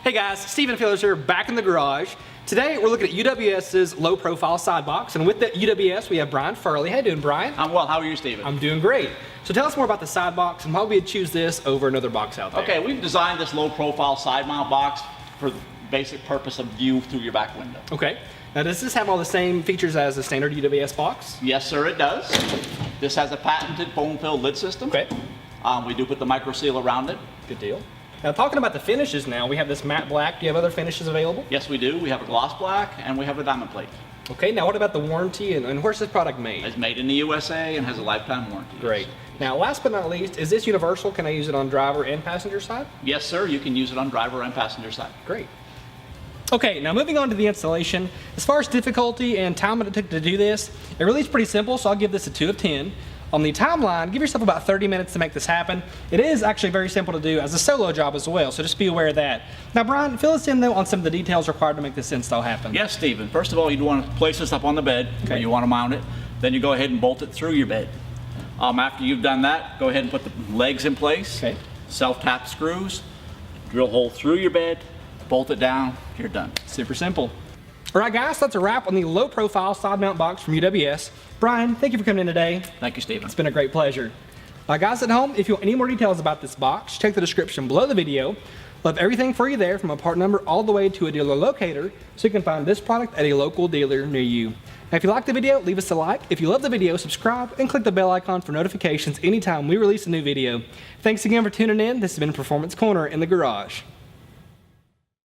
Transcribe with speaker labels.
Speaker 1: Hey guys, Stephen Fielders here, back in the garage. Today we're looking at UWS's low profile side box, and with the UWS we have Brian Farley. How you doing, Brian?
Speaker 2: I'm well, how are you, Stephen?
Speaker 1: I'm doing great. So tell us more about the side box and why we would choose this over another box out there.
Speaker 2: Okay, we've designed this low profile side mount box for the basic purpose of view through your back window.
Speaker 1: Okay. Now does this have all the same features as a standard UWS box?
Speaker 2: Yes sir, it does. This has a patented foam filled lid system.
Speaker 1: Okay.
Speaker 2: We do put the micro seal around it.
Speaker 1: Good deal. Now talking about the finishes now, we have this matte black. Do you have other finishes available?
Speaker 2: Yes we do. We have a gloss black and we have a diamond plate.
Speaker 1: Okay, now what about the warranty and where's this product made?
Speaker 2: It's made in the USA and has a lifetime warranty.
Speaker 1: Great. Now last but not least, is this universal? Can I use it on driver and passenger side?
Speaker 2: Yes sir, you can use it on driver and passenger side.
Speaker 1: Great. Okay, now moving on to the installation. As far as difficulty and time it took to do this, it really is pretty simple, so I'll give this a 2 of 10. On the timeline, give yourself about 30 minutes to make this happen. It is actually very simple to do as a solo job as well, so just be aware of that. Now Brian, fill us in though on some of the details required to make this install happen.
Speaker 2: Yes, Stephen. First of all, you'd want to place this up on the bed where you want to mount it. Then you go ahead and bolt it through your bed. After you've done that, go ahead and put the legs in place.
Speaker 1: Okay.
Speaker 2: Self-tap screws, drill hole through your bed, bolt it down, you're done.
Speaker 1: Super simple. All right guys, that's a wrap on the low profile side mount box from UWS. Brian, thank you for coming in today.
Speaker 2: Thank you, Stephen.
Speaker 1: It's been a great pleasure. Guys at home, if you want any more details about this box, check the description below the video. We'll have everything for you there, from a part number all the way to a dealer locator, so you can find this product at a local dealer near you. Now if you liked the video, leave us a like. If you love the video, subscribe and click the bell icon for notifications anytime we release a new video. Thanks again for tuning in. This has been Performance Corner in the Garage.